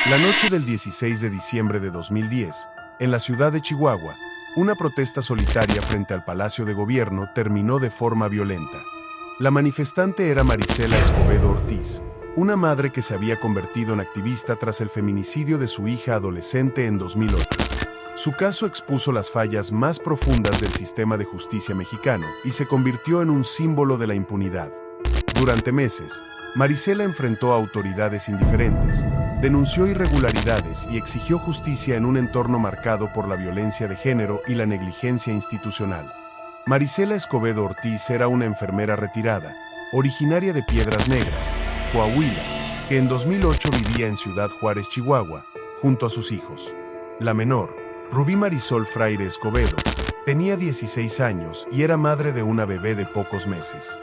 La noche del 16 de diciembre de 2010, en la ciudad de Chihuahua, una protesta solitaria frente al Palacio de Gobierno terminó de forma violenta. La manifestante era Marisela Escobedo Ortiz, una madre que se había convertido en activista tras el feminicidio de su hija adolescente en 2008. Su caso expuso las fallas más profundas del sistema de justicia mexicano y se convirtió en un símbolo de la impunidad. Durante meses, Marisela enfrentó a autoridades indiferentes, denunció irregularidades y exigió justicia en un entorno marcado por la violencia de género y la negligencia institucional. Marisela Escobedo Ortiz era una enfermera retirada, originaria de Piedras Negras, Coahuila, que en 2008 vivía en Ciudad Juárez, Chihuahua, junto a sus hijos. La menor, Rubí Marisol Fraire Escobedo, tenía 16 años y era madre de una bebé de pocos meses.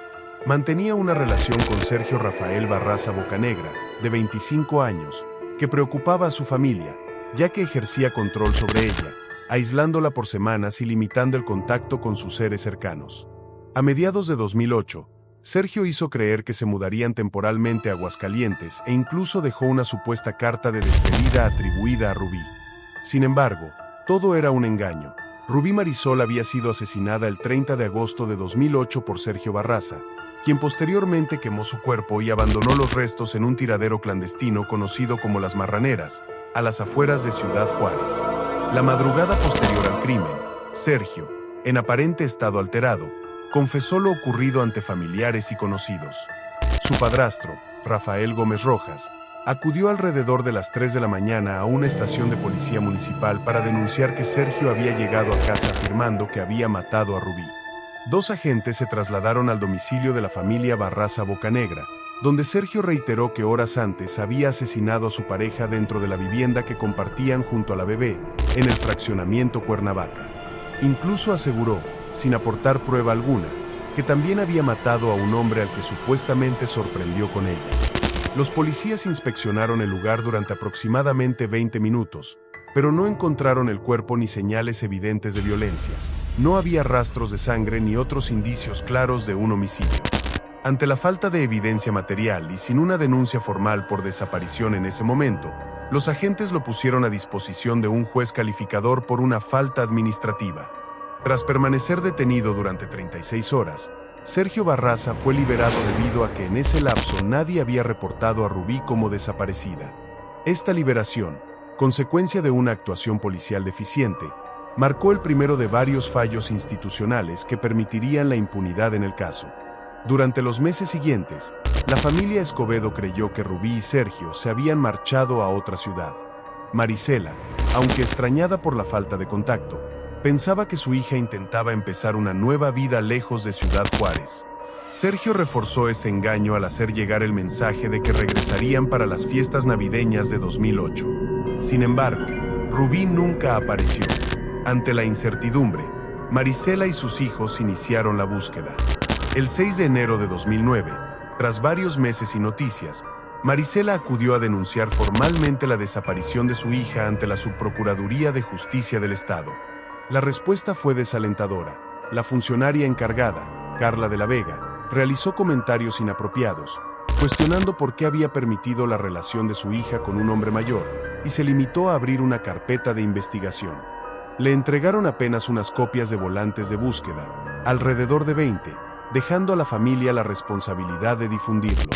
Mantenía una relación con Sergio Rafael Barraza Bocanegra, de 25 años, que preocupaba a su familia, ya que ejercía control sobre ella, aislándola por semanas y limitando el contacto con sus seres cercanos. A mediados de 2008, Sergio hizo creer que se mudarían temporalmente a Aguascalientes e incluso dejó una supuesta carta de despedida atribuida a Rubí. Sin embargo, todo era un engaño. Rubí Marisol había sido asesinada el 30 de agosto de 2008 por Sergio Barraza, quien posteriormente quemó su cuerpo y abandonó los restos en un tiradero clandestino conocido como Las Marraneras, a las afueras de Ciudad Juárez. La madrugada posterior al crimen, Sergio, en aparente estado alterado, confesó lo ocurrido ante familiares y conocidos. Su padrastro, Rafael Gómez Rojas, acudió alrededor de las 3 de la mañana a una estación de policía municipal para denunciar que Sergio había llegado a casa afirmando que había matado a Rubí. Dos agentes se trasladaron al domicilio de la familia Barraza Bocanegra, donde Sergio reiteró que horas antes había asesinado a su pareja dentro de la vivienda que compartían junto a la bebé, en el fraccionamiento Cuernavaca. Incluso aseguró, sin aportar prueba alguna, que también había matado a un hombre al que supuestamente sorprendió con ella. Los policías inspeccionaron el lugar durante aproximadamente 20 minutos, pero no encontraron el cuerpo ni señales evidentes de violencia. No había rastros de sangre ni otros indicios claros de un homicidio. Ante la falta de evidencia material y sin una denuncia formal por desaparición en ese momento, los agentes lo pusieron a disposición de un juez calificador por una falta administrativa. Tras permanecer detenido durante 36 horas, Sergio Barraza fue liberado debido a que en ese lapso nadie había reportado a Rubí como desaparecida. Esta liberación, consecuencia de una actuación policial deficiente, marcó el primero de varios fallos institucionales que permitirían la impunidad en el caso. Durante los meses siguientes, la familia Escobedo creyó que Rubí y Sergio se habían marchado a otra ciudad. Marisela, aunque extrañada por la falta de contacto, pensaba que su hija intentaba empezar una nueva vida lejos de Ciudad Juárez. Sergio reforzó ese engaño al hacer llegar el mensaje de que regresarían para las fiestas navideñas de 2008. Sin embargo, Rubí nunca apareció. Ante la incertidumbre, Marisela y sus hijos iniciaron la búsqueda. El 6 de enero de 2009, tras varios meses sin noticias, Marisela acudió a denunciar formalmente la desaparición de su hija ante la Subprocuraduría de Justicia del Estado. La respuesta fue desalentadora. La funcionaria encargada, Carla de la Vega, realizó comentarios inapropiados, cuestionando por qué había permitido la relación de su hija con un hombre mayor, y se limitó a abrir una carpeta de investigación. Le entregaron apenas unas copias de volantes de búsqueda, alrededor de 20, dejando a la familia la responsabilidad de difundirlos.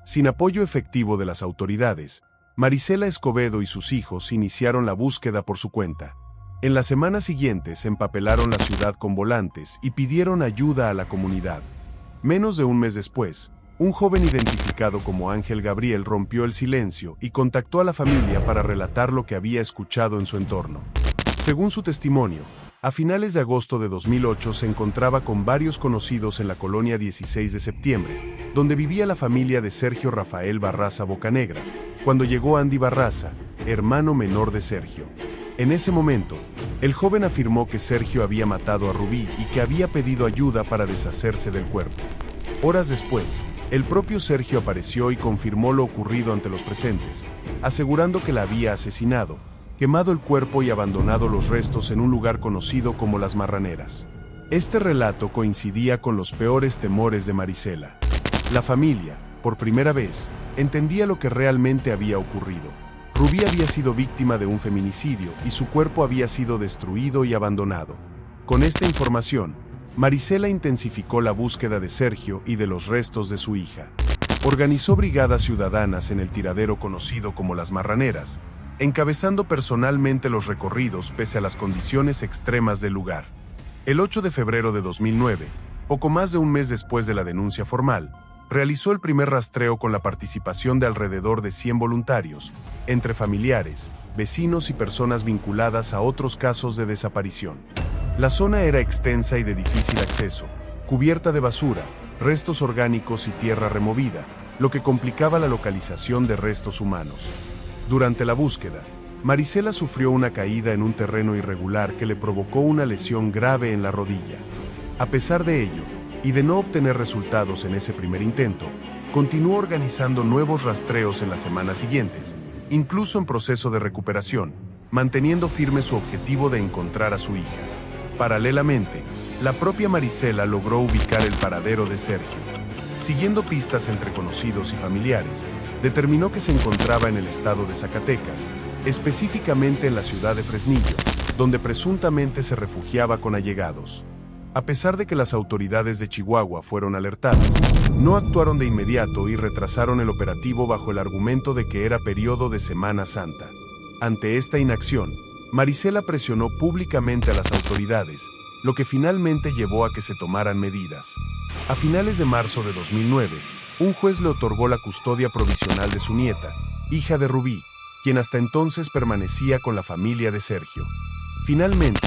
Sin apoyo efectivo de las autoridades, Marisela Escobedo y sus hijos iniciaron la búsqueda por su cuenta. En las semanas siguientes empapelaron la ciudad con volantes y pidieron ayuda a la comunidad. Menos de un mes después, un joven identificado como Ángel Gabriel rompió el silencio y contactó a la familia para relatar lo que había escuchado en su entorno. Según su testimonio, a finales de agosto de 2008 se encontraba con varios conocidos en la colonia 16 de septiembre, donde vivía la familia de Sergio Rafael Barraza Bocanegra, cuando llegó Andy Barraza, hermano menor de Sergio. En ese momento, el joven afirmó que Sergio había matado a Rubí y que había pedido ayuda para deshacerse del cuerpo. Horas después, el propio Sergio apareció y confirmó lo ocurrido ante los presentes, asegurando que la había asesinado, quemado el cuerpo y abandonado los restos en un lugar conocido como Las Marraneras. Este relato coincidía con los peores temores de Marisela. La familia, por primera vez, entendía lo que realmente había ocurrido. Rubí había sido víctima de un feminicidio y su cuerpo había sido destruido y abandonado. Con esta información, Marisela intensificó la búsqueda de Sergio y de los restos de su hija. Organizó brigadas ciudadanas en el tiradero conocido como Las Marraneras, encabezando personalmente los recorridos pese a las condiciones extremas del lugar. El 8 de febrero de 2009, poco más de un mes después de la denuncia formal, realizó el primer rastreo con la participación de alrededor de 100 voluntarios, entre familiares, vecinos y personas vinculadas a otros casos de desaparición. La zona era extensa y de difícil acceso, cubierta de basura, restos orgánicos y tierra removida, lo que complicaba la localización de restos humanos. Durante la búsqueda, Marisela sufrió una caída en un terreno irregular que le provocó una lesión grave en la rodilla. A pesar de ello, y de no obtener resultados en ese primer intento, continuó organizando nuevos rastreos en las semanas siguientes, incluso en proceso de recuperación, manteniendo firme su objetivo de encontrar a su hija. Paralelamente, la propia Marisela logró ubicar el paradero de Sergio. Siguiendo pistas entre conocidos y familiares, determinó que se encontraba en el estado de Zacatecas, específicamente en la ciudad de Fresnillo, donde presuntamente se refugiaba con allegados. A pesar de que las autoridades de Chihuahua fueron alertadas, no actuaron de inmediato y retrasaron el operativo bajo el argumento de que era periodo de Semana Santa. Ante esta inacción, Marisela presionó públicamente a las autoridades, lo que finalmente llevó a que se tomaran medidas. A finales de marzo de 2009, un juez le otorgó la custodia provisional de su nieta, hija de Rubí, quien hasta entonces permanecía con la familia de Sergio. Finalmente,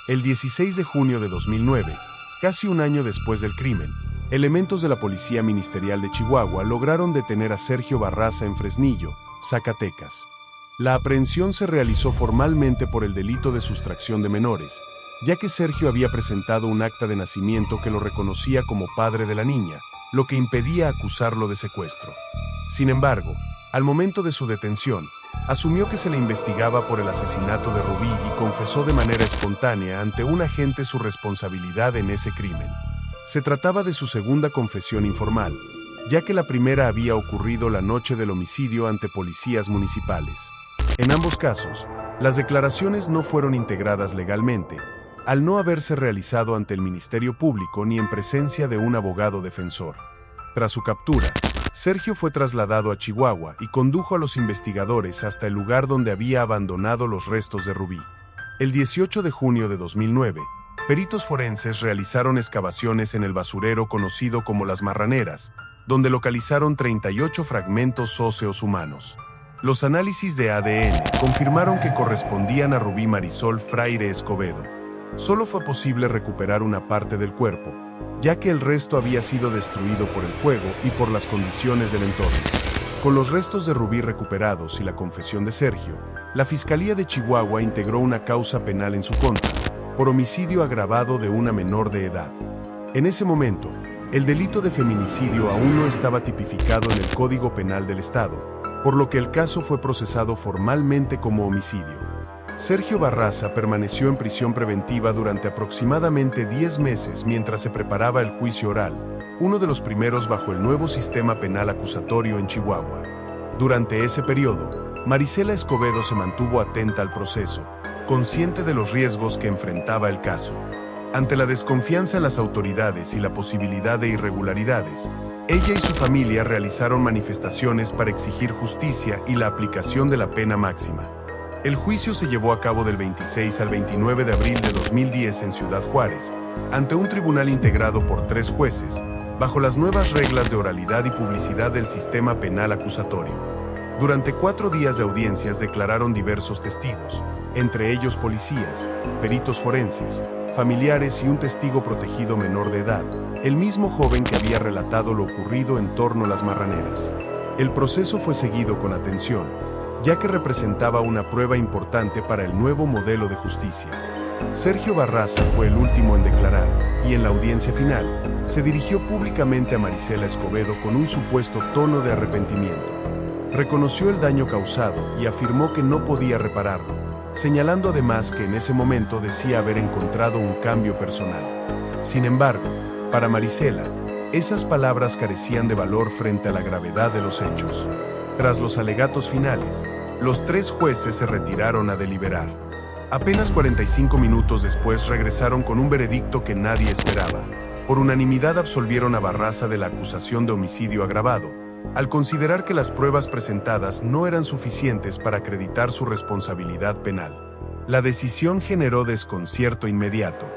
el 16 de junio de 2009, casi un año después del crimen, elementos de la Policía Ministerial de Chihuahua lograron detener a Sergio Barraza en Fresnillo, Zacatecas. La aprehensión se realizó formalmente por el delito de sustracción de menores, ya que Sergio había presentado un acta de nacimiento que lo reconocía como padre de la niña, lo que impedía acusarlo de secuestro. Sin embargo, al momento de su detención, asumió que se le investigaba por el asesinato de Rubí y confesó de manera espontánea ante un agente su responsabilidad en ese crimen. Se trataba de su segunda confesión informal, ya que la primera había ocurrido la noche del homicidio ante policías municipales. En ambos casos, las declaraciones no fueron integradas legalmente, al no haberse realizado ante el Ministerio Público ni en presencia de un abogado defensor. Tras su captura, Sergio fue trasladado a Chihuahua y condujo a los investigadores hasta el lugar donde había abandonado los restos de Rubí. El 18 de junio de 2009, peritos forenses realizaron excavaciones en el basurero conocido como Las Marraneras, donde localizaron 38 fragmentos óseos humanos. Los análisis de ADN confirmaron que correspondían a Rubí Marisol Fraire Escobedo. Solo fue posible recuperar una parte del cuerpo, ya que el resto había sido destruido por el fuego y por las condiciones del entorno. Con los restos de Rubí recuperados y la confesión de Sergio, la Fiscalía de Chihuahua integró una causa penal en su contra, por homicidio agravado de una menor de edad. En ese momento, el delito de feminicidio aún no estaba tipificado en el Código Penal del Estado, por lo que el caso fue procesado formalmente como homicidio. Sergio Barraza permaneció en prisión preventiva durante aproximadamente 10 meses mientras se preparaba el juicio oral, uno de los primeros bajo el nuevo sistema penal acusatorio en Chihuahua. Durante ese periodo, Marisela Escobedo se mantuvo atenta al proceso, consciente de los riesgos que enfrentaba el caso. Ante la desconfianza en las autoridades y la posibilidad de irregularidades, ella y su familia realizaron manifestaciones para exigir justicia y la aplicación de la pena máxima. El juicio se llevó a cabo del 26 al 29 de abril de 2010 en Ciudad Juárez, ante un tribunal integrado por 3 jueces, bajo las nuevas reglas de oralidad y publicidad del sistema penal acusatorio. Durante 4 días de audiencias declararon diversos testigos, entre ellos policías, peritos forenses, familiares y un testigo protegido menor de edad, el mismo joven que había relatado lo ocurrido en torno a Las Marraneras. El proceso fue seguido con atención, ya que representaba una prueba importante para el nuevo modelo de justicia. Sergio Barraza fue el último en declarar, y en la audiencia final, se dirigió públicamente a Marisela Escobedo con un supuesto tono de arrepentimiento. Reconoció el daño causado y afirmó que no podía repararlo, señalando además que en ese momento decía haber encontrado un cambio personal. Sin embargo, para Marisela, esas palabras carecían de valor frente a la gravedad de los hechos. Tras los alegatos finales, Los 3 jueces se retiraron a deliberar. Apenas 45 minutos después regresaron con un veredicto que nadie esperaba. Por unanimidad absolvieron a Barraza de la acusación de homicidio agravado, al considerar que las pruebas presentadas no eran suficientes para acreditar su responsabilidad penal. La decisión generó desconcierto inmediato.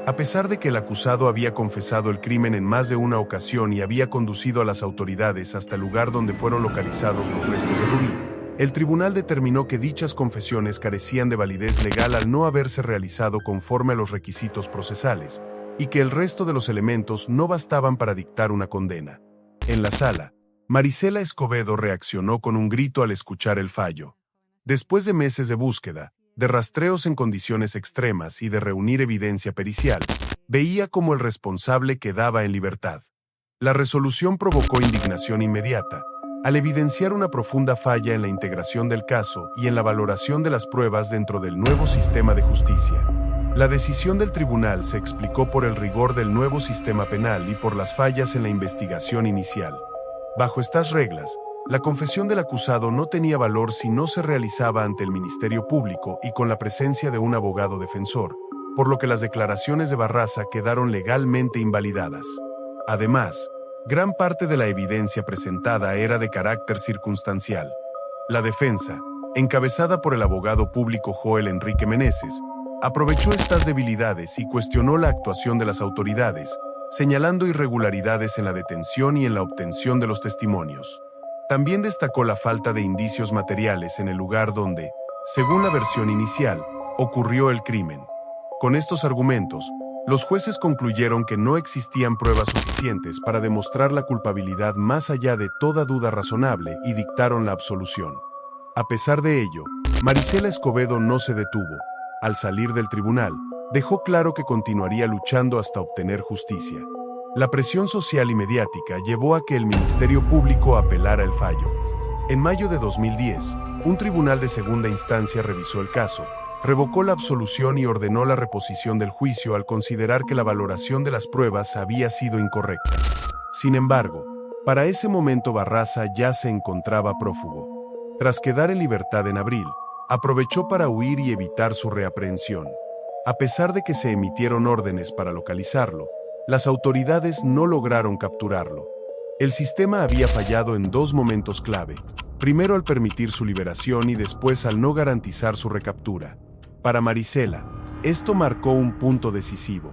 A pesar de que el acusado había confesado el crimen en más de una ocasión y había conducido a las autoridades hasta el lugar donde fueron localizados los restos de Rubí, el tribunal determinó que dichas confesiones carecían de validez legal al no haberse realizado conforme a los requisitos procesales, y que el resto de los elementos no bastaban para dictar una condena. En la sala, Marisela Escobedo reaccionó con un grito al escuchar el fallo. Después de meses de búsqueda, de rastreos en condiciones extremas y de reunir evidencia pericial, veía cómo el responsable quedaba en libertad. La resolución provocó indignación inmediata, al evidenciar una profunda falla en la integración del caso y en la valoración de las pruebas dentro del nuevo sistema de justicia. La decisión del tribunal se explicó por el rigor del nuevo sistema penal y por las fallas en la investigación inicial. Bajo estas reglas, la confesión del acusado no tenía valor si no se realizaba ante el Ministerio Público y con la presencia de un abogado defensor, por lo que las declaraciones de Barraza quedaron legalmente invalidadas. Además, gran parte de la evidencia presentada era de carácter circunstancial. La defensa, encabezada por el abogado público Joel Enrique Meneses, aprovechó estas debilidades y cuestionó la actuación de las autoridades, señalando irregularidades en la detención y en la obtención de los testimonios. También destacó la falta de indicios materiales en el lugar donde, según la versión inicial, ocurrió el crimen. Con estos argumentos, los jueces concluyeron que no existían pruebas suficientes para demostrar la culpabilidad más allá de toda duda razonable y dictaron la absolución. A pesar de ello, Marisela Escobedo no se detuvo. Al salir del tribunal, dejó claro que continuaría luchando hasta obtener justicia. La presión social y mediática llevó a que el Ministerio Público apelara el fallo. En mayo de 2010, un tribunal de segunda instancia revisó el caso, revocó la absolución y ordenó la reposición del juicio al considerar que la valoración de las pruebas había sido incorrecta. Sin embargo, para ese momento Barraza ya se encontraba prófugo. Tras quedar en libertad en abril, aprovechó para huir y evitar su reaprehensión. A pesar de que se emitieron órdenes para localizarlo, las autoridades no lograron capturarlo. El sistema había fallado en 2 momentos clave, primero al permitir su liberación y después al no garantizar su recaptura. Para Marisela, esto marcó un punto decisivo.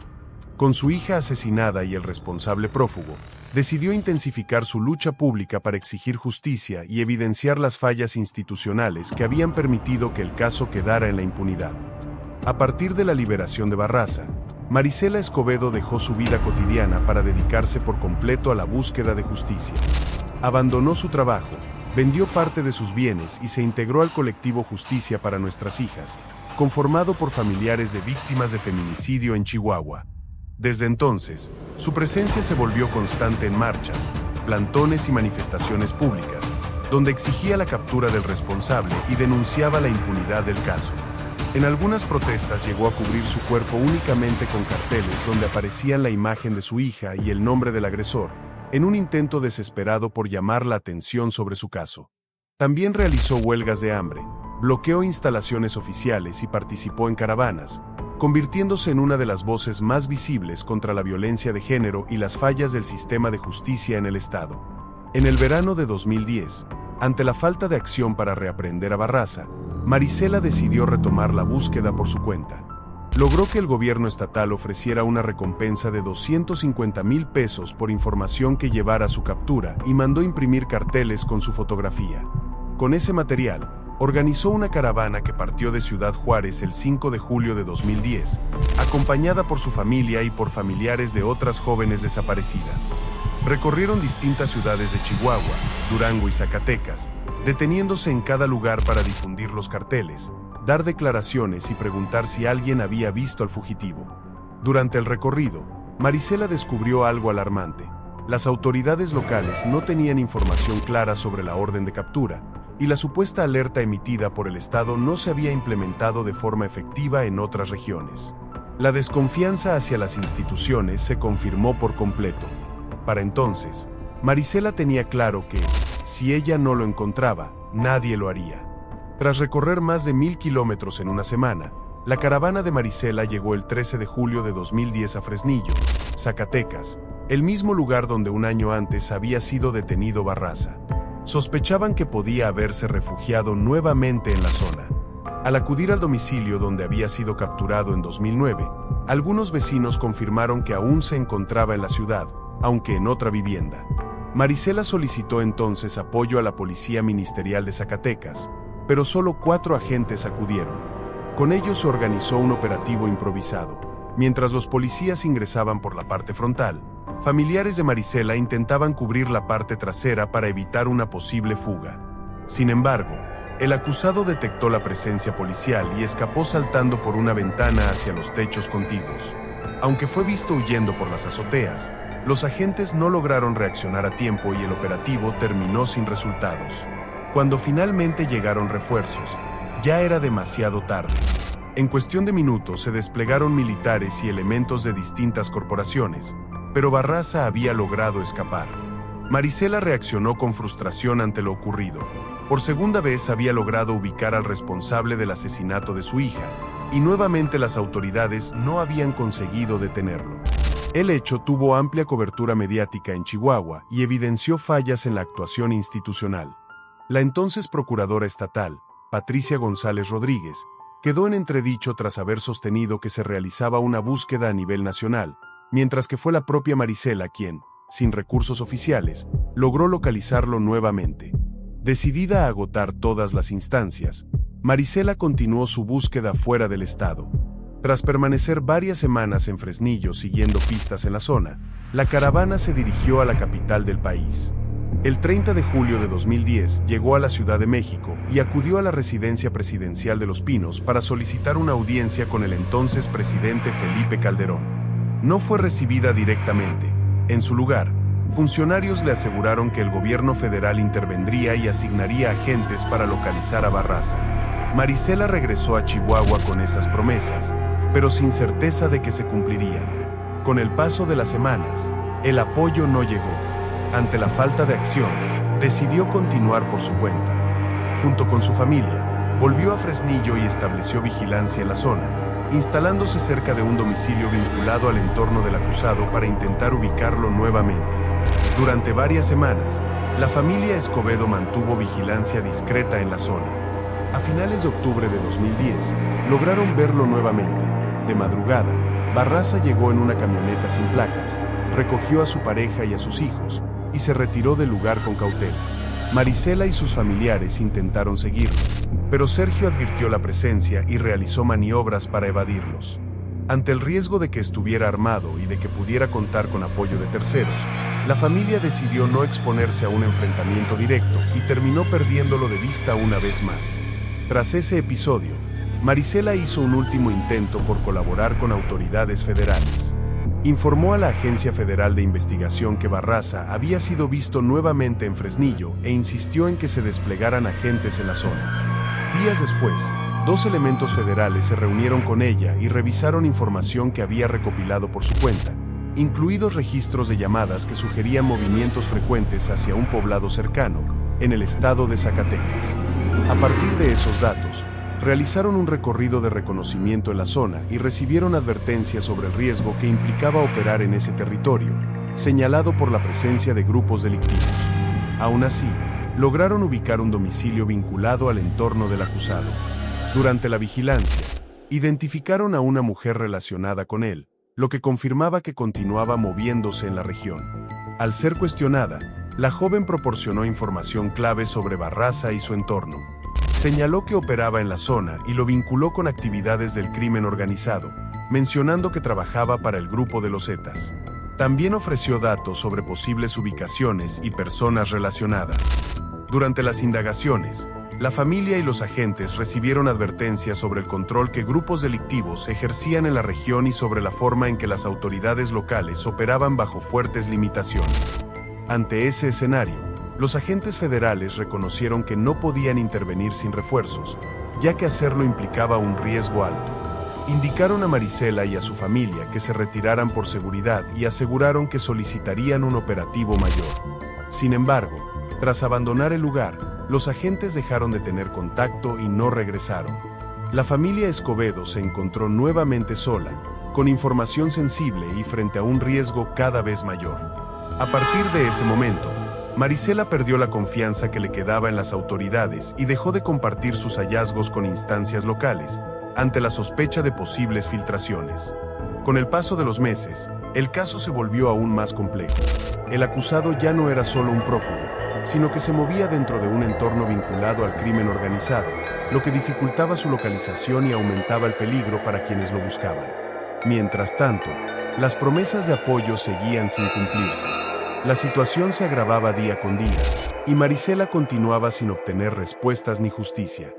Con su hija asesinada y el responsable prófugo, decidió intensificar su lucha pública para exigir justicia y evidenciar las fallas institucionales que habían permitido que el caso quedara en la impunidad. A partir de la liberación de Barraza, Marisela Escobedo dejó su vida cotidiana para dedicarse por completo a la búsqueda de justicia. Abandonó su trabajo, vendió parte de sus bienes y se integró al colectivo Justicia para Nuestras Hijas, conformado por familiares de víctimas de feminicidio en Chihuahua. Desde entonces, su presencia se volvió constante en marchas, plantones y manifestaciones públicas, donde exigía la captura del responsable y denunciaba la impunidad del caso. En algunas protestas llegó a cubrir su cuerpo únicamente con carteles donde aparecían la imagen de su hija y el nombre del agresor, en un intento desesperado por llamar la atención sobre su caso. También realizó huelgas de hambre, bloqueó instalaciones oficiales y participó en caravanas, convirtiéndose en una de las voces más visibles contra la violencia de género y las fallas del sistema de justicia en el Estado. En el verano de 2010, ante la falta de acción para reaprehender a Barraza, Marisela decidió retomar la búsqueda por su cuenta. Logró que el gobierno estatal ofreciera una recompensa de 250,000 pesos por información que llevara a su captura y mandó imprimir carteles con su fotografía. Con ese material, organizó una caravana que partió de Ciudad Juárez el 5 de julio de 2010, acompañada por su familia y por familiares de otras jóvenes desaparecidas. Recorrieron distintas ciudades de Chihuahua, Durango y Zacatecas, deteniéndose en cada lugar para difundir los carteles, dar declaraciones y preguntar si alguien había visto al fugitivo. Durante el recorrido, Marisela descubrió algo alarmante. Las autoridades locales no tenían información clara sobre la orden de captura, y la supuesta alerta emitida por el Estado no se había implementado de forma efectiva en otras regiones. La desconfianza hacia las instituciones se confirmó por completo. Para entonces, Marisela tenía claro que, si ella no lo encontraba, nadie lo haría. Tras recorrer más de 1000 kilómetros en una semana, la caravana de Marisela llegó el 13 de julio de 2010 a Fresnillo, Zacatecas, el mismo lugar donde un año antes había sido detenido Barraza. Sospechaban que podía haberse refugiado nuevamente en la zona. Al acudir al domicilio donde había sido capturado en 2009, algunos vecinos confirmaron que aún se encontraba en la ciudad, aunque en otra vivienda. Marisela solicitó entonces apoyo a la Policía Ministerial de Zacatecas, pero solo 4 agentes acudieron. Con ellos se organizó un operativo improvisado. Mientras los policías ingresaban por la parte frontal, familiares de Marisela intentaban cubrir la parte trasera para evitar una posible fuga. Sin embargo, el acusado detectó la presencia policial y escapó saltando por una ventana hacia los techos contiguos. Aunque fue visto huyendo por las azoteas, los agentes no lograron reaccionar a tiempo y el operativo terminó sin resultados. Cuando finalmente llegaron refuerzos, ya era demasiado tarde. En cuestión de minutos se desplegaron militares y elementos de distintas corporaciones, pero Barraza había logrado escapar. Marisela reaccionó con frustración ante lo ocurrido. Por segunda vez había logrado ubicar al responsable del asesinato de su hija, y nuevamente las autoridades no habían conseguido detenerlo. El hecho tuvo amplia cobertura mediática en Chihuahua y evidenció fallas en la actuación institucional. La entonces procuradora estatal, Patricia González Rodríguez, quedó en entredicho tras haber sostenido que se realizaba una búsqueda a nivel nacional, mientras que fue la propia Marisela quien, sin recursos oficiales, logró localizarlo nuevamente. Decidida a agotar todas las instancias, Marisela continuó su búsqueda fuera del estado. Tras permanecer varias semanas en Fresnillo siguiendo pistas en la zona, la caravana se dirigió a la capital del país. El 30 de julio de 2010 llegó a la Ciudad de México y acudió a la residencia presidencial de Los Pinos para solicitar una audiencia con el entonces presidente Felipe Calderón. No fue recibida directamente. En su lugar, funcionarios le aseguraron que el gobierno federal intervendría y asignaría agentes para localizar a Barraza. Marisela regresó a Chihuahua con esas promesas, pero sin certeza de que se cumplirían. Con el paso de las semanas, el apoyo no llegó. Ante la falta de acción, decidió continuar por su cuenta. Junto con su familia, volvió a Fresnillo y estableció vigilancia en la zona, instalándose cerca de un domicilio vinculado al entorno del acusado para intentar ubicarlo nuevamente. Durante varias semanas, la familia Escobedo mantuvo vigilancia discreta en la zona. A finales de octubre de 2010, lograron verlo nuevamente. De madrugada, Barraza llegó en una camioneta sin placas, recogió a su pareja y a sus hijos, y se retiró del lugar con cautela. Marisela y sus familiares intentaron seguirlo, pero Sergio advirtió la presencia y realizó maniobras para evadirlos. Ante el riesgo de que estuviera armado y de que pudiera contar con apoyo de terceros, la familia decidió no exponerse a un enfrentamiento directo y terminó perdiéndolo de vista una vez más. Tras ese episodio, Marisela hizo un último intento por colaborar con autoridades federales. Informó a la Agencia Federal de Investigación que Barraza había sido visto nuevamente en Fresnillo e insistió en que se desplegaran agentes en la zona. Días después, 2 elementos federales se reunieron con ella y revisaron información que había recopilado por su cuenta, incluidos registros de llamadas que sugerían movimientos frecuentes hacia un poblado cercano, en el estado de Zacatecas. A partir de esos datos, realizaron un recorrido de reconocimiento en la zona y recibieron advertencias sobre el riesgo que implicaba operar en ese territorio, señalado por la presencia de grupos delictivos. Aún así, lograron ubicar un domicilio vinculado al entorno del acusado. Durante la vigilancia, identificaron a una mujer relacionada con él, lo que confirmaba que continuaba moviéndose en la región. Al ser cuestionada, la joven proporcionó información clave sobre Barraza y su entorno. Señaló que operaba en la zona y lo vinculó con actividades del crimen organizado, mencionando que trabajaba para el grupo de los Zetas. También ofreció datos sobre posibles ubicaciones y personas relacionadas. Durante las indagaciones, la familia y los agentes recibieron advertencias sobre el control que grupos delictivos ejercían en la región y sobre la forma en que las autoridades locales operaban bajo fuertes limitaciones. Ante ese escenario, los agentes federales reconocieron que no podían intervenir sin refuerzos, ya que hacerlo implicaba un riesgo alto. Indicaron a Marisela y a su familia que se retiraran por seguridad y aseguraron que solicitarían un operativo mayor. Sin embargo, tras abandonar el lugar, los agentes dejaron de tener contacto y no regresaron. La familia Escobedo se encontró nuevamente sola, con información sensible y frente a un riesgo cada vez mayor. A partir de ese momento, Marisela perdió la confianza que le quedaba en las autoridades y dejó de compartir sus hallazgos con instancias locales, ante la sospecha de posibles filtraciones. Con el paso de los meses, el caso se volvió aún más complejo. El acusado ya no era solo un prófugo, sino que se movía dentro de un entorno vinculado al crimen organizado, lo que dificultaba su localización y aumentaba el peligro para quienes lo buscaban. Mientras tanto, las promesas de apoyo seguían sin cumplirse. La situación se agravaba día con día, y Marisela continuaba sin obtener respuestas ni justicia.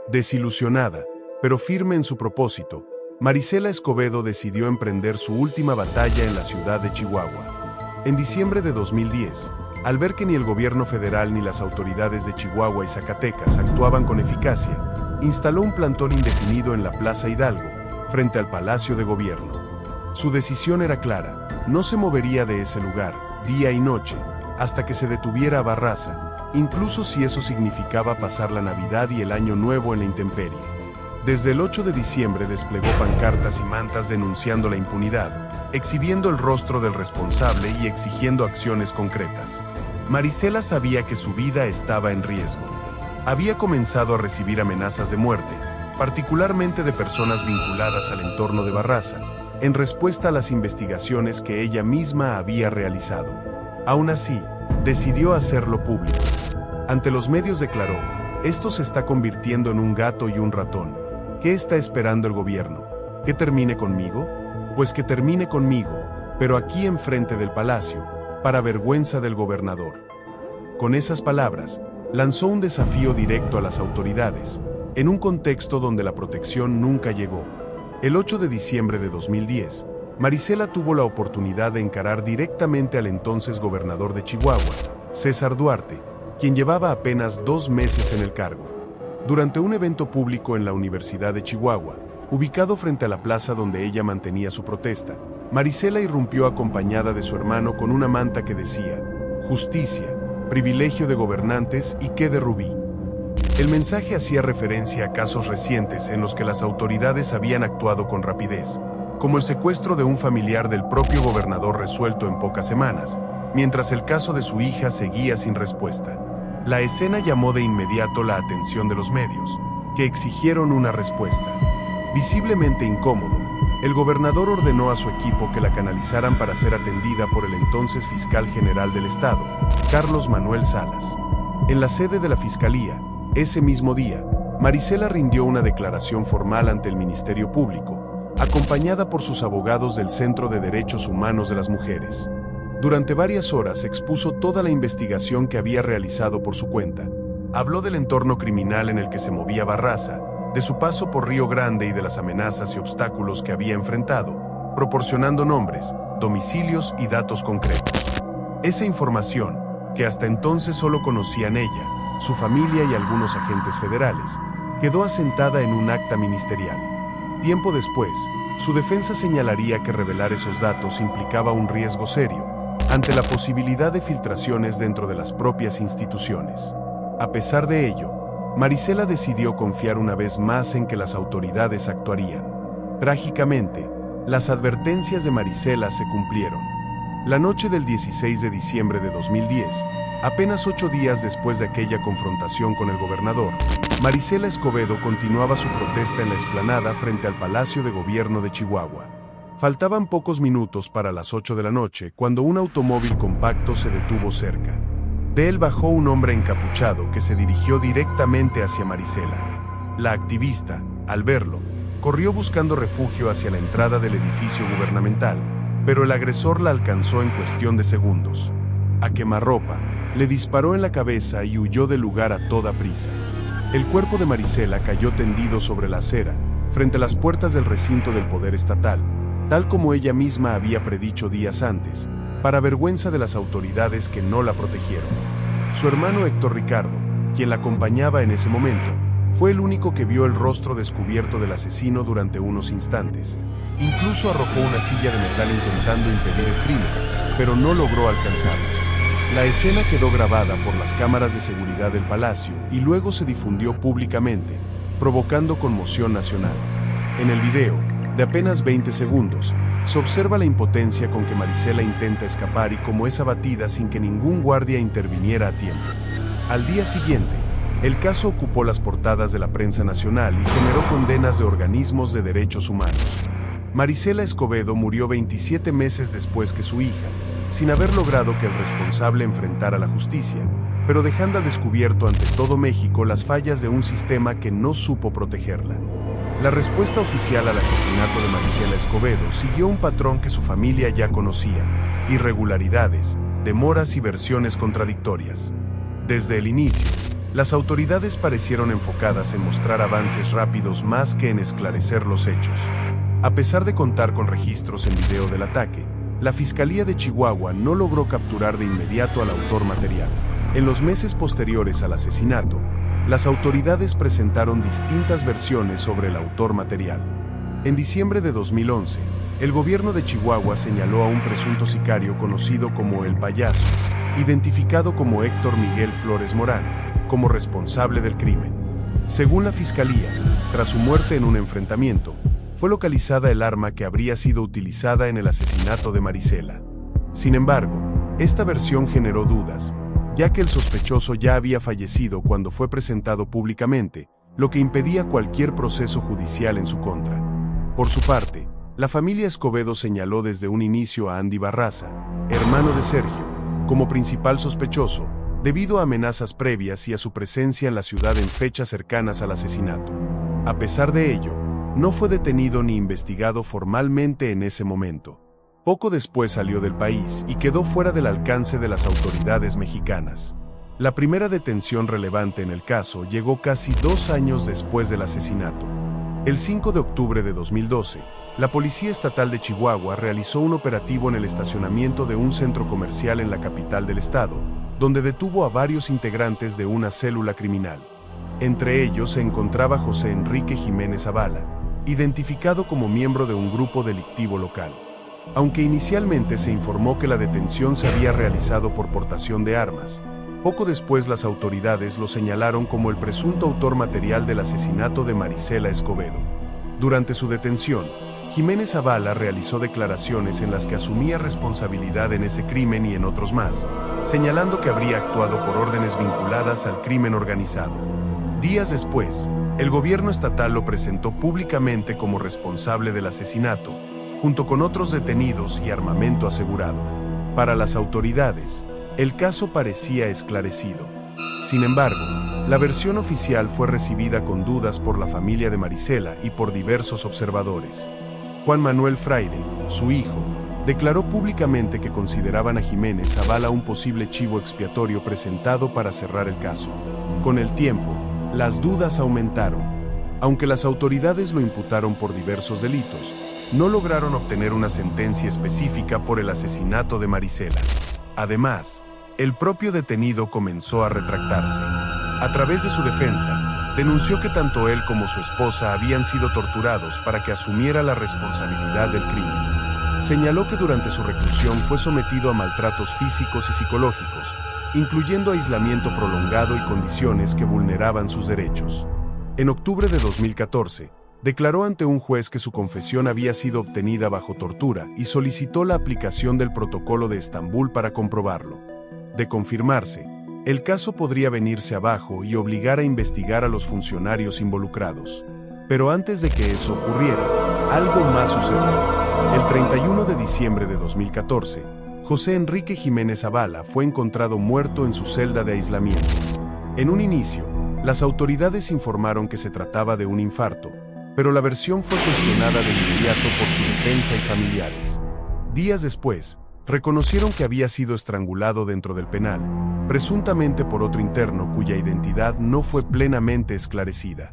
Desilusionada, pero firme en su propósito, Marisela Escobedo decidió emprender su última batalla en la ciudad de Chihuahua. En diciembre de 2010, al ver que ni el gobierno federal ni las autoridades de Chihuahua y Zacatecas actuaban con eficacia, instaló un plantón indefinido en la Plaza Hidalgo, frente al Palacio de Gobierno. Su decisión era clara: no se movería de ese lugar, día y noche, hasta que se detuviera a Barraza, incluso si eso significaba pasar la Navidad y el Año Nuevo en la intemperie. Desde el 8 de diciembre desplegó pancartas y mantas denunciando la impunidad, exhibiendo el rostro del responsable y exigiendo acciones concretas. Marisela sabía que su vida estaba en riesgo. Había comenzado a recibir amenazas de muerte, particularmente de personas vinculadas al entorno de Barraza, en respuesta a las investigaciones que ella misma había realizado. Aún así, decidió hacerlo público. Ante los medios declaró: esto se está convirtiendo en un gato y un ratón. ¿Qué está esperando el gobierno? ¿Que termine conmigo? Pues que termine conmigo, pero aquí enfrente del palacio, para vergüenza del gobernador. Con esas palabras, lanzó un desafío directo a las autoridades, en un contexto donde la protección nunca llegó. El 8 de diciembre de 2010, Marisela tuvo la oportunidad de encarar directamente al entonces gobernador de Chihuahua, César Duarte, quien llevaba apenas 2 meses en el cargo. Durante un evento público en la Universidad de Chihuahua, ubicado frente a la plaza donde ella mantenía su protesta, Marisela irrumpió acompañada de su hermano con una manta que decía: justicia, privilegio de gobernantes y qué de rubí. El mensaje hacía referencia a casos recientes en los que las autoridades habían actuado con rapidez, como el secuestro de un familiar del propio gobernador resuelto en pocas semanas, mientras el caso de su hija seguía sin respuesta. La escena llamó de inmediato la atención de los medios, que exigieron una respuesta. Visiblemente incómodo, el gobernador ordenó a su equipo que la canalizaran para ser atendida por el entonces fiscal general del estado, Carlos Manuel Salas. En la sede de la fiscalía, ese mismo día, Marisela rindió una declaración formal ante el Ministerio Público, acompañada por sus abogados del Centro de Derechos Humanos de las Mujeres. Durante varias horas expuso toda la investigación que había realizado por su cuenta. Habló del entorno criminal en el que se movía Barraza, de su paso por Río Grande y de las amenazas y obstáculos que había enfrentado, proporcionando nombres, domicilios y datos concretos. Esa información, que hasta entonces solo conocían ella, su familia y algunos agentes federales, quedó asentada en un acta ministerial. Tiempo después, su defensa señalaría que revelar esos datos implicaba un riesgo serio, ante la posibilidad de filtraciones dentro de las propias instituciones. A pesar de ello, Marisela decidió confiar una vez más en que las autoridades actuarían. Trágicamente, las advertencias de Marisela se cumplieron. La noche del 16 de diciembre de 2010, apenas 8 días después de aquella confrontación con el gobernador, Marisela Escobedo continuaba su protesta en la explanada frente al Palacio de Gobierno de Chihuahua. Faltaban pocos minutos para las 8 de la noche cuando un automóvil compacto se detuvo cerca. De él bajó un hombre encapuchado que se dirigió directamente hacia Marisela. La activista, al verlo, corrió buscando refugio hacia la entrada del edificio gubernamental, pero el agresor la alcanzó en cuestión de segundos. A quemarropa, le disparó en la cabeza y huyó del lugar a toda prisa. El cuerpo de Marisela cayó tendido sobre la acera, frente a las puertas del recinto del Poder Estatal, tal como ella misma había predicho días antes, para vergüenza de las autoridades que no la protegieron. Su hermano Héctor Ricardo, quien la acompañaba en ese momento, fue el único que vio el rostro descubierto del asesino durante unos instantes. Incluso arrojó una silla de metal intentando impedir el crimen, pero no logró alcanzarlo. La escena quedó grabada por las cámaras de seguridad del palacio y luego se difundió públicamente, provocando conmoción nacional. En el video, de apenas 20 segundos, se observa la impotencia con que Marisela intenta escapar y cómo es abatida sin que ningún guardia interviniera a tiempo. Al día siguiente, el caso ocupó las portadas de la prensa nacional y generó condenas de organismos de derechos humanos. Marisela Escobedo murió 27 meses después que su hija, sin haber logrado que el responsable enfrentara la justicia, pero dejando al descubierto ante todo México las fallas de un sistema que no supo protegerla. La respuesta oficial al asesinato de Marisela Escobedo siguió un patrón que su familia ya conocía: irregularidades, demoras y versiones contradictorias. Desde el inicio, las autoridades parecieron enfocadas en mostrar avances rápidos más que en esclarecer los hechos. A pesar de contar con registros en video del ataque, la Fiscalía de Chihuahua no logró capturar de inmediato al autor material. En los meses posteriores al asesinato, las autoridades presentaron distintas versiones sobre el autor material. En diciembre de 2011, el gobierno de Chihuahua señaló a un presunto sicario conocido como El Payaso, identificado como Héctor Miguel Flores Morán, como responsable del crimen. Según la Fiscalía, tras su muerte en un enfrentamiento, fue localizada el arma que habría sido utilizada en el asesinato de Marisela. Sin embargo, esta versión generó dudas, ya que el sospechoso ya había fallecido cuando fue presentado públicamente, lo que impedía cualquier proceso judicial en su contra. Por su parte, la familia Escobedo señaló desde un inicio a Andy Barraza, hermano de Sergio, como principal sospechoso, debido a amenazas previas y a su presencia en la ciudad en fechas cercanas al asesinato. A pesar de ello, no fue detenido ni investigado formalmente en ese momento. Poco después salió del país y quedó fuera del alcance de las autoridades mexicanas. La primera detención relevante en el caso llegó casi 2 años después del asesinato. El 5 de octubre de 2012, la Policía Estatal de Chihuahua realizó un operativo en el estacionamiento de un centro comercial en la capital del estado, donde detuvo a varios integrantes de una célula criminal. Entre ellos se encontraba José Enrique Jiménez Zavala, identificado como miembro de un grupo delictivo local. Aunque inicialmente se informó que la detención se había realizado por portación de armas, poco después las autoridades lo señalaron como el presunto autor material del asesinato de Marisela Escobedo. Durante su detención, Jiménez Zavala realizó declaraciones en las que asumía responsabilidad en ese crimen y en otros más, señalando que habría actuado por órdenes vinculadas al crimen organizado. Días después, el gobierno estatal lo presentó públicamente como responsable del asesinato, junto con otros detenidos y armamento asegurado. Para las autoridades, el caso parecía esclarecido. Sin embargo, la versión oficial fue recibida con dudas por la familia de Marisela y por diversos observadores. Juan Manuel Fraire, su hijo, declaró públicamente que consideraban a Jiménez Zavala un posible chivo expiatorio presentado para cerrar el caso. Con el tiempo, las dudas aumentaron. Aunque las autoridades lo imputaron por diversos delitos, no lograron obtener una sentencia específica por el asesinato de Marisela. Además, el propio detenido comenzó a retractarse. A través de su defensa, denunció que tanto él como su esposa habían sido torturados para que asumiera la responsabilidad del crimen. Señaló que durante su reclusión fue sometido a maltratos físicos y psicológicos, incluyendo aislamiento prolongado y condiciones que vulneraban sus derechos. En octubre de 2014, declaró ante un juez que su confesión había sido obtenida bajo tortura y solicitó la aplicación del Protocolo de Estambul para comprobarlo. De confirmarse, el caso podría venirse abajo y obligar a investigar a los funcionarios involucrados. Pero antes de que eso ocurriera, algo más sucedió. El 31 de diciembre de 2014, José Enrique Jiménez Zavala fue encontrado muerto en su celda de aislamiento. En un inicio, las autoridades informaron que se trataba de un infarto, pero la versión fue cuestionada de inmediato por su defensa y familiares. Días después, reconocieron que había sido estrangulado dentro del penal, presuntamente por otro interno cuya identidad no fue plenamente esclarecida.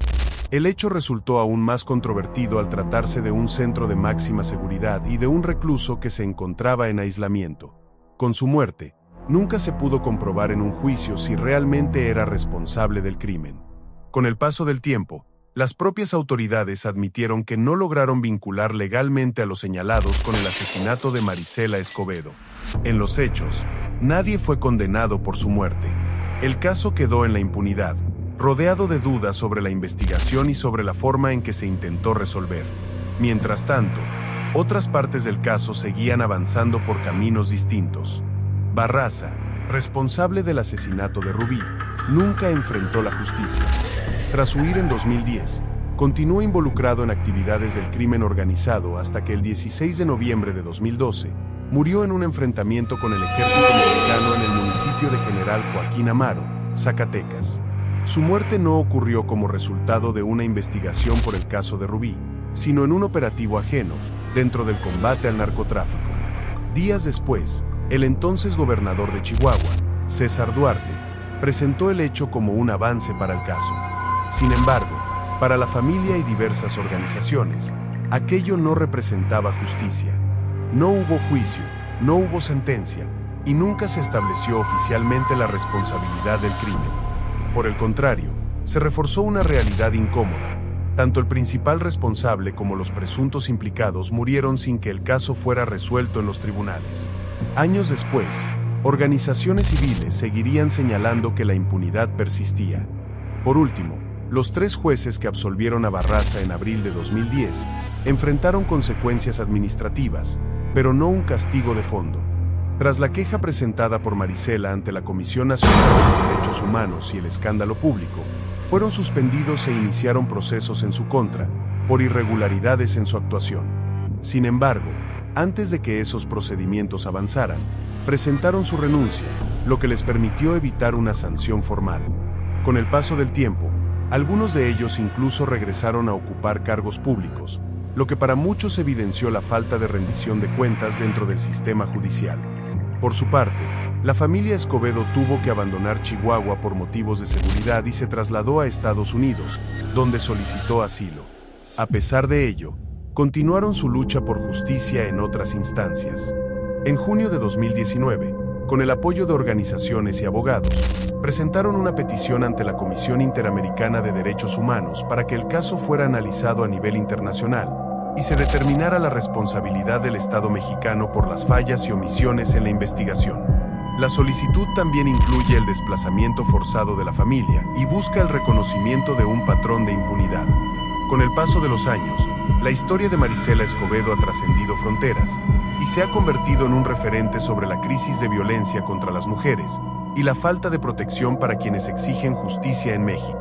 El hecho resultó aún más controvertido al tratarse de un centro de máxima seguridad y de un recluso que se encontraba en aislamiento. Con su muerte, nunca se pudo comprobar en un juicio si realmente era responsable del crimen. Con el paso del tiempo, las propias autoridades admitieron que no lograron vincular legalmente a los señalados con el asesinato de Marisela Escobedo. En los hechos, Nadie fue condenado por su muerte. El caso quedó en la impunidad, rodeado de dudas sobre la investigación y sobre la forma en que se intentó resolver. Mientras tanto, otras partes del caso seguían avanzando por caminos distintos. Barraza, responsable del asesinato de Rubí, nunca enfrentó la justicia. Tras huir en 2010, continuó involucrado en actividades del crimen organizado hasta que el 16 de noviembre de 2012 murió en un enfrentamiento con el ejército mexicano en el municipio de General Joaquín Amaro, Zacatecas. Su muerte no ocurrió como resultado de una investigación por el caso de Rubí, sino en un operativo ajeno, dentro del combate al narcotráfico. Días después, el entonces gobernador de Chihuahua, César Duarte, presentó el hecho como un avance para el caso. Sin embargo, para la familia y diversas organizaciones, aquello no representaba justicia. No hubo juicio, no hubo sentencia, y nunca se estableció oficialmente la responsabilidad del crimen. Por el contrario, se reforzó una realidad incómoda. Tanto el principal responsable como los presuntos implicados murieron sin que el caso fuera resuelto en los tribunales. Años después, organizaciones civiles seguirían señalando que la impunidad persistía. Por último, los 3 jueces que absolvieron a Barraza en abril de 2010 enfrentaron consecuencias administrativas, pero no un castigo de fondo. Tras la queja presentada por Marisela ante la Comisión Nacional de los Derechos Humanos y el escándalo público, fueron suspendidos e iniciaron procesos en su contra por irregularidades en su actuación. Sin embargo, antes de que esos procedimientos avanzaran, presentaron su renuncia, lo que les permitió evitar una sanción formal. Con el paso del tiempo, algunos de ellos incluso regresaron a ocupar cargos públicos, lo que para muchos evidenció la falta de rendición de cuentas dentro del sistema judicial. Por su parte, la familia Escobedo tuvo que abandonar Chihuahua por motivos de seguridad y se trasladó a Estados Unidos, donde solicitó asilo. A pesar de ello, continuaron su lucha por justicia en otras instancias. En junio de 2019, con el apoyo de organizaciones y abogados, presentaron una petición ante la Comisión Interamericana de Derechos Humanos para que el caso fuera analizado a nivel internacional y se determinara la responsabilidad del Estado mexicano por las fallas y omisiones en la investigación. La solicitud también incluye el desplazamiento forzado de la familia y busca el reconocimiento de un patrón de impunidad. Con el paso de los años, la historia de Marisela Escobedo ha trascendido fronteras y se ha convertido en un referente sobre la crisis de violencia contra las mujeres y la falta de protección para quienes exigen justicia en México.